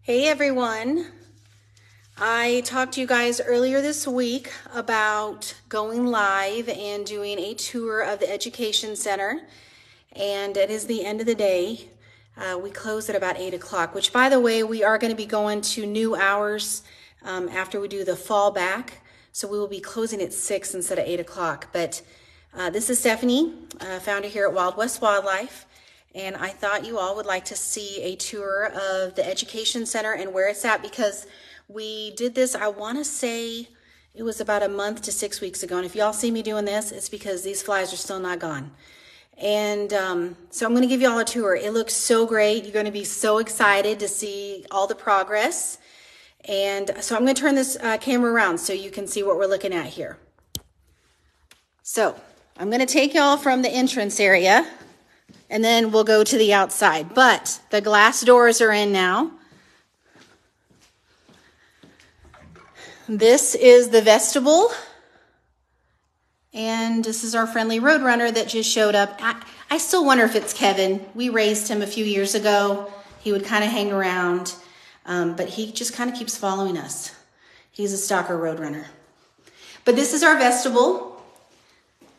Hey everyone. I talked to you guys earlier this week about going live and doing a tour of the Education Center, and it is the end of the day. We close at about 8 o'clock, which, by the way, we are going to be going to new hours after we do the fall back, so we will be closing at 6 instead of 8 o'clock. But this is Stephanie, founder here at Wild West Wildlife. And I thought you all would like to see a tour of the Education Center and where it's at, because we did this, I want to say it was about a month to 6 weeks ago. And if y'all see me doing this, it's because these flies are still not gone. And so I'm going to give you all a tour. It looks so great. You're going to be so excited to see all the progress. And so I'm going to turn this camera around so you can see what we're looking at here. So I'm going to take y'all from the entrance area, and then we'll go to the outside. But the glass doors are in now. This is the vestibule. And this is our friendly roadrunner that just showed up. I still wonder if it's Kevin. We raised him a few years ago. He would kind of hang around, but he just kind of keeps following us. He's a stalker roadrunner. But this is our vestibule.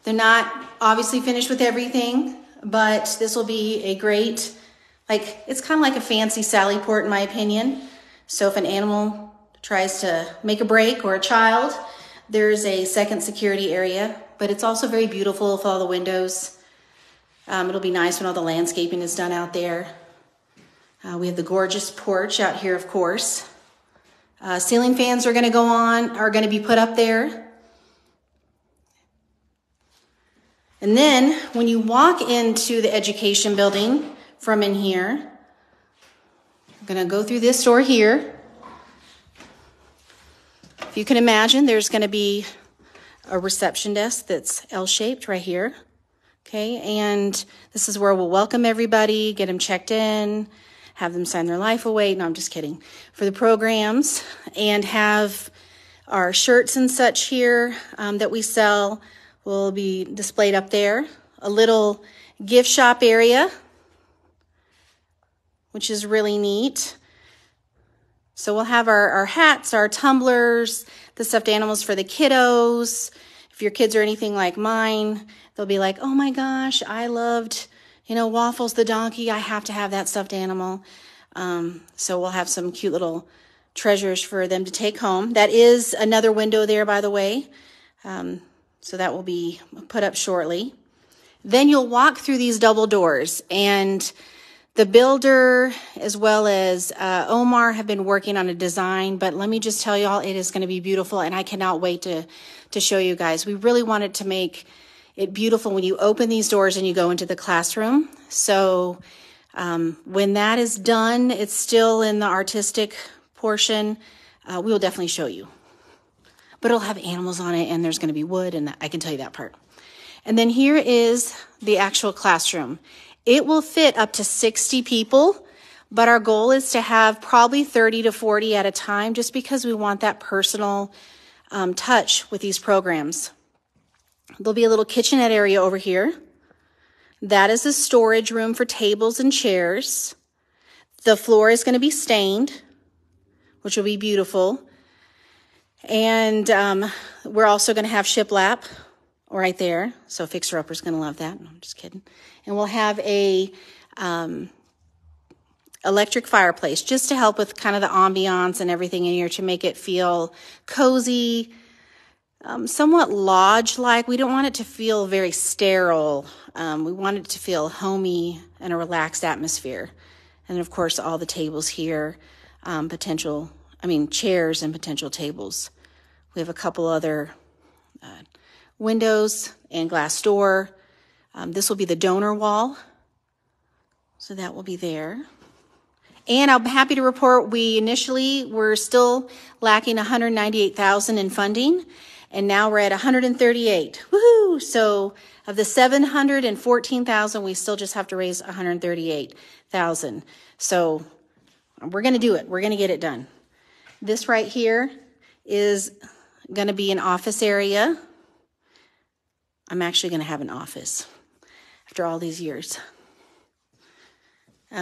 They're not obviously finished with everything, but this will be a great, it's kind of like a fancy Sally port in my opinion. So if an animal tries to make a break or a child, there's a second security area, but it's also very beautiful with all the windows. It'll be nice when all the landscaping is done out there. We have the gorgeous porch out here, of course. Ceiling fans are going to be put up there. And then when you walk into the education building from in here, you're going to go through this door here. If you can imagine, there's going to be a reception desk that's L-shaped right here. Okay, and this is where we'll welcome everybody, get them checked in, have them sign their life away. No, I'm just kidding. For the programs, and have our shirts and such here that we sell will be displayed up there. A little gift shop area, which is really neat. So we'll have our hats, our tumblers, the stuffed animals for the kiddos. If your kids are anything like mine, they'll be like, oh my gosh, I loved, Waffles the donkey. I have to have that stuffed animal. So we'll have some cute little treasures for them to take home. That is another window there, by the way. So that will be put up shortly. Then you'll walk through these double doors, and the builder as well as Omar have been working on a design, but let me just tell y'all, it is going to be beautiful, and I cannot wait to show you guys. We really wanted to make it beautiful when you open these doors and you go into the classroom. So when that is done, it's still in the artistic portion. We will definitely show you. But it'll have animals on it, and there's going to be wood, and I can tell you that part. And then here is the actual classroom. It will fit up to 60 people, but our goal is to have probably 30 to 40 at a time, just because we want that personal touch with these programs. There'll be a little kitchenette area over here. That is a storage room for tables and chairs. The floor is going to be stained, which will be beautiful. And we're also going to have shiplap right there. So Fixer Upper's going to love that. No, I'm just kidding. And we'll have a electric fireplace just to help with kind of the ambiance and everything in here, to make it feel cozy, somewhat lodge-like. We don't want it to feel very sterile. We want it to feel homey and a relaxed atmosphere. And of course, all the tables here, chairs and potential tables. We have a couple other windows and glass door. This will be the donor wall. So that will be there. And I'm happy to report we initially were still lacking $198,000 in funding, and now we're at $138,000. Woohoo! So of the $714,000, we still just have to raise $138,000. So we're going to do it. We're going to get it done. This right here is going to be an office area. I'm actually going to have an office after all these years.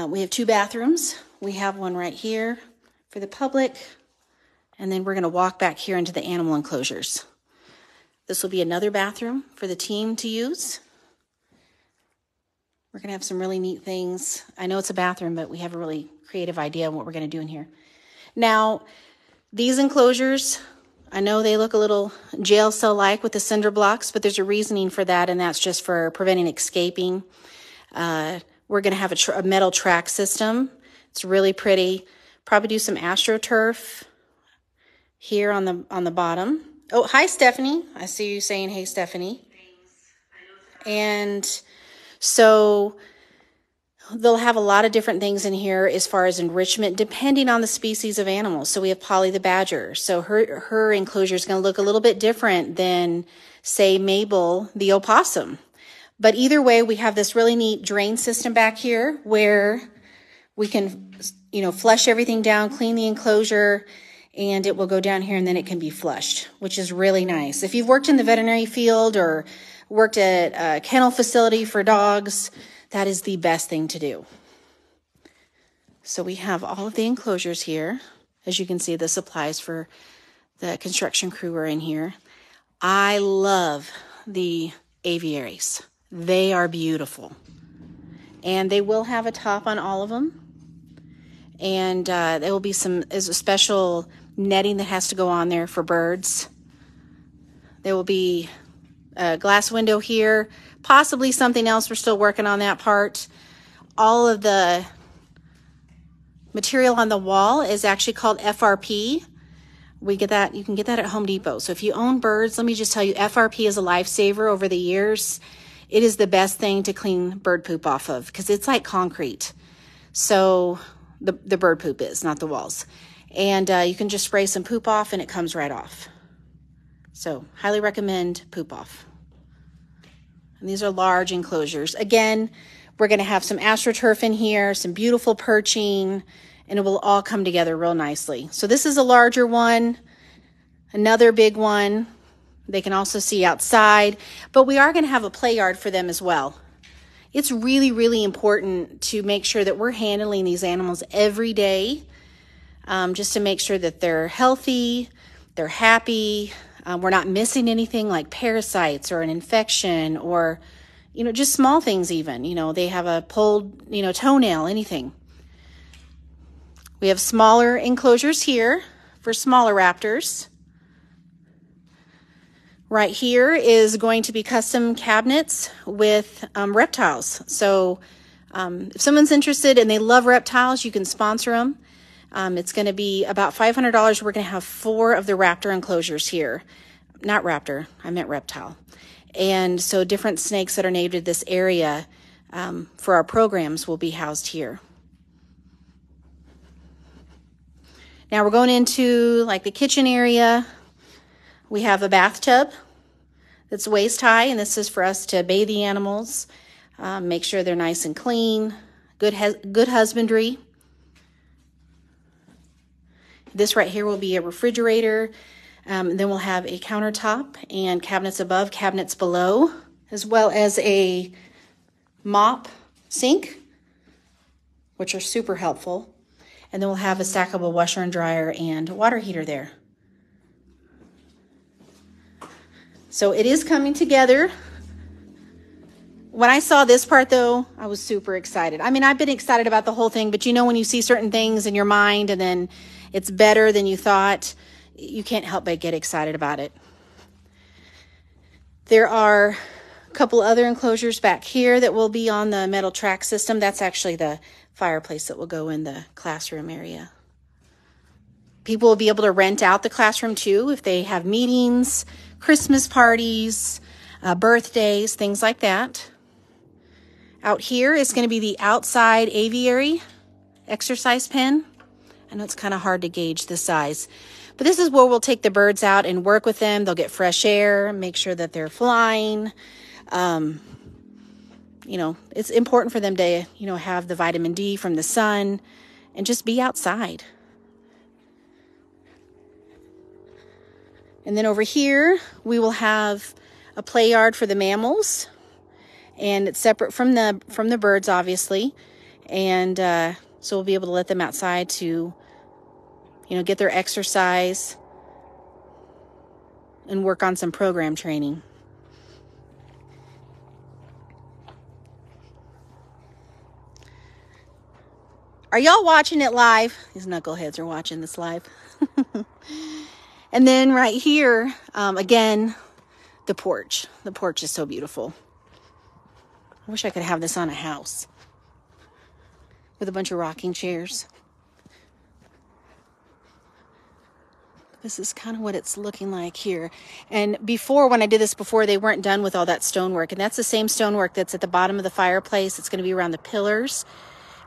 We have 2 bathrooms. We have one right here for the public. And then we're going to walk back here into the animal enclosures. This will be another bathroom for the team to use. We're going to have some really neat things. I know it's a bathroom, but we have a really creative idea of what we're going to do in here. Now, these enclosures, I know they look a little jail cell-like with the cinder blocks, but there's a reasoning for that, and that's just for preventing escaping. We're going to have a metal track system. It's really pretty. Probably do some AstroTurf here on the bottom. Oh, hi, Stephanie. I see you saying, hey, Stephanie. And so they'll have a lot of different things in here as far as enrichment, depending on the species of animals. So we have Polly the badger. So her enclosure is going to look a little bit different than, say, Mabel the opossum. But either way, we have this really neat drain system back here where we can, flush everything down, clean the enclosure, and it will go down here and then it can be flushed, which is really nice. If you've worked in the veterinary field or worked at a kennel facility for dogs, that is the best thing to do. So we have all of the enclosures here. As you can see, the supplies for the construction crew are in here. I love the aviaries. They are beautiful. And they will have a top on all of them. And there will be there's a special netting that has to go on there for birds. There will be a glass window here, possibly something else. We're still working on that part. All of the material on the wall is actually called FRP. You can get that at Home Depot. So if you own birds, let me just tell you, FRP is a lifesaver over the years. It is the best thing to clean bird poop off of because it's like concrete. So the bird poop is, not the walls. And you can just spray some poop off and it comes right off. So highly recommend Poop Off. And these are large enclosures. Again, we're going to have some AstroTurf in here, some beautiful perching, and it will all come together real nicely. So this is a larger one, another big one. They can also see outside, but we are going to have a play yard for them as well. It's really, really important to make sure that we're handling these animals every day, just to make sure that they're healthy, they're happy, we're not missing anything like parasites or an infection or, just small things even. They have a pulled, toenail, anything. We have smaller enclosures here for smaller raptors. Right here is going to be custom cabinets with reptiles. So if someone's interested and they love reptiles, you can sponsor them. It's going to be about $500. We're going to have 4 of the raptor enclosures here. Not raptor, I meant reptile. And so different snakes that are native to this area for our programs will be housed here. Now we're going into like the kitchen area. We have a bathtub that's waist high, and this is for us to bathe the animals, make sure they're nice and clean, good husbandry. This right here will be a refrigerator. Then we'll have a countertop and cabinets above, cabinets below, as well as a mop sink, which are super helpful. And then we'll have a stackable washer and dryer and water heater there. So it is coming together. When I saw this part, though, I was super excited. I mean, I've been excited about the whole thing, but when you see certain things in your mind and then it's better than you thought, you can't help but get excited about it. There are a couple other enclosures back here that will be on the metal track system. That's actually the fireplace that will go in the classroom area. People will be able to rent out the classroom too if they have meetings, Christmas parties, birthdays, things like that. Out here is going to be the outside aviary exercise pen. I know it's kind of hard to gauge the size, but this is where we'll take the birds out and work with them. They'll get fresh air, make sure that they're flying. It's important for them to, have the vitamin D from the sun and just be outside. And then over here, we will have a play yard for the mammals, and it's separate from the birds, obviously. And so we'll be able to let them outside to you know, get their exercise and work on some program training. Are y'all watching it live? These knuckleheads are watching this live. And then right here, again, the porch. The porch is so beautiful. I wish I could have this on a house with a bunch of rocking chairs. This is kind of what it's looking like here. And before, when I did this before, they weren't done with all that stonework. And that's the same stonework that's at the bottom of the fireplace. It's going to be around the pillars.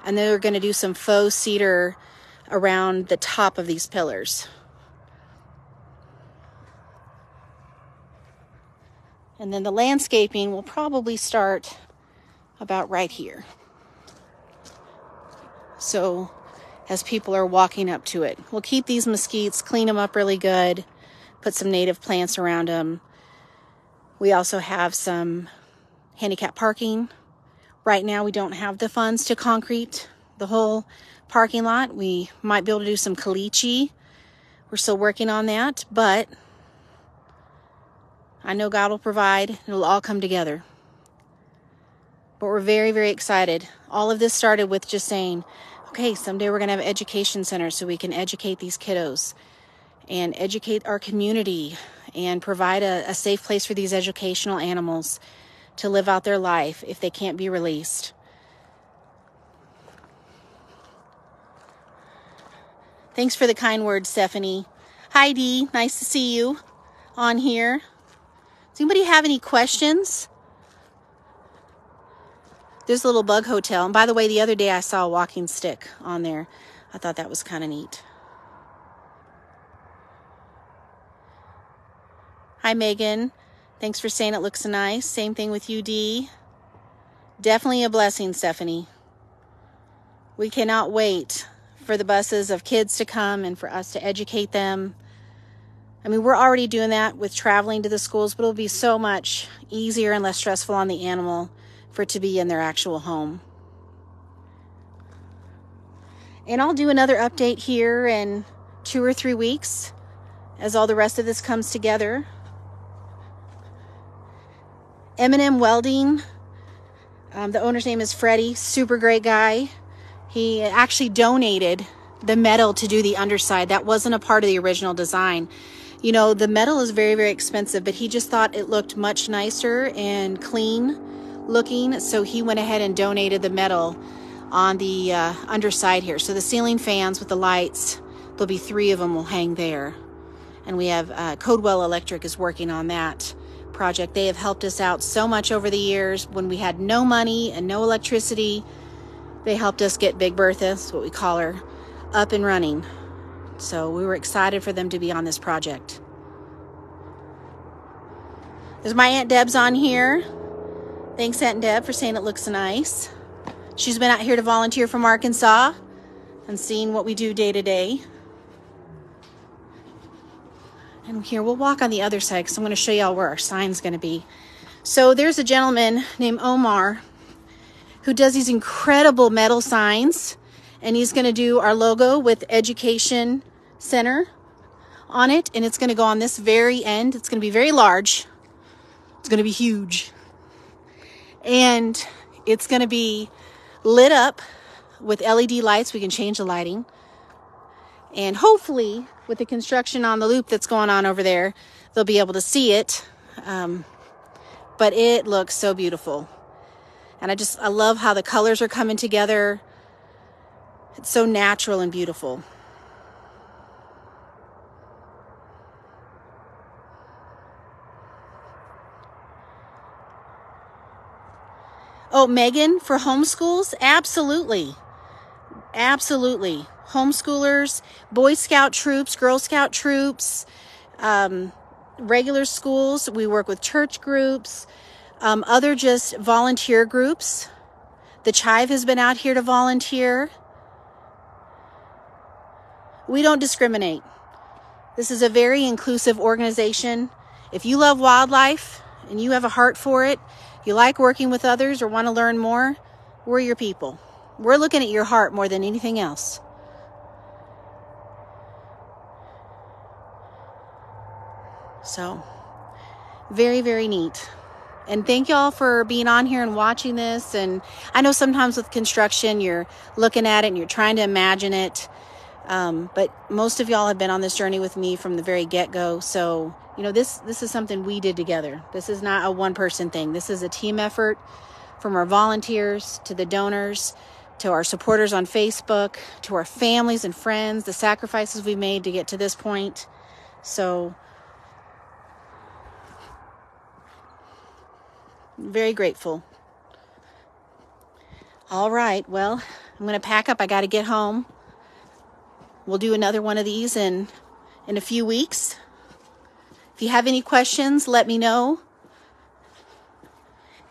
And they're going to do some faux cedar around the top of these pillars. And then the landscaping will probably start about right here. So as people are walking up to it, we'll keep these mesquites, clean them up really good, put some native plants around them. We also have some handicap parking. Right now, we don't have the funds to concrete the whole parking lot. We might be able to do some caliche. We're still working on that, but I know God will provide. It'll all come together. But we're very, very excited. All of this started with just saying, okay, someday we're going to have an education center so we can educate these kiddos and educate our community and provide a safe place for these educational animals to live out their life if they can't be released. Thanks for the kind words, Stephanie. Hi, Dee. Nice to see you on here. Does anybody have any questions? There's a little bug hotel. And by the way, the other day I saw a walking stick on there. I thought that was kind of neat. Hi, Megan. Thanks for saying it looks nice. Same thing with you, Dee. Definitely a blessing, Stephanie. We cannot wait for the buses of kids to come and for us to educate them. I mean, we're already doing that with traveling to the schools, but it'll be so much easier and less stressful on the animal for it to be in their actual home. And I'll do another update here in 2 or 3 weeks as all the rest of this comes together. M&M Welding, the owner's name is Freddie, super great guy. He actually donated the metal to do the underside. That wasn't a part of the original design. You know, the metal is very, very expensive, but he just thought it looked much nicer and clean looking, so he went ahead and donated the metal on the underside here. So the ceiling fans with the lights, there'll be 3 of them will hang there. And we have Codewell Electric is working on that project. They have helped us out so much over the years. When we had no money and no electricity, they helped us get Big Bertha, that's what we call her, up and running. So we were excited for them to be on this project. There's my Aunt Deb's on here. Thanks, Aunt Deb, for saying it looks nice. She's been out here to volunteer from Arkansas and seeing what we do day to day. And here, we'll walk on the other side because I'm going to show y'all where our sign's going to be. So there's a gentleman named Omar who does these incredible metal signs. And he's going to do our logo with Education Center on it. And it's going to go on this very end. It's going to be very large. It's going to be huge. And it's going to be lit up with LED lights. We can change the lighting. And hopefully, with the construction on the loop that's going on over there, they'll be able to see it. But it looks so beautiful. And I love how the colors are coming together. It's so natural and beautiful. Oh, Megan, for homeschools? Absolutely. Absolutely. Homeschoolers, Boy Scout troops, Girl Scout troops, regular schools. We work with church groups, other just volunteer groups. The Chive has been out here to volunteer. We don't discriminate. This is a very inclusive organization. If you love wildlife and you have a heart for it, you like working with others or want to learn more, we're your people. We're looking at your heart more than anything else. So very, very neat. And thank y'all for being on here and watching this. And I know sometimes with construction, you're looking at it and you're trying to imagine it. But most of y'all have been on this journey with me from the very get-go. So, you know, this is something we did together. This is not a one-person thing. This is a team effort, from our volunteers to the donors, to our supporters on Facebook, to our families and friends, the sacrifices we made to get to this point. So, very grateful. All right, well, I'm going to pack up. I got to get home. We'll do another one of these in a few weeks. If you have any questions, let me know.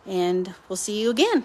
And we'll see you again.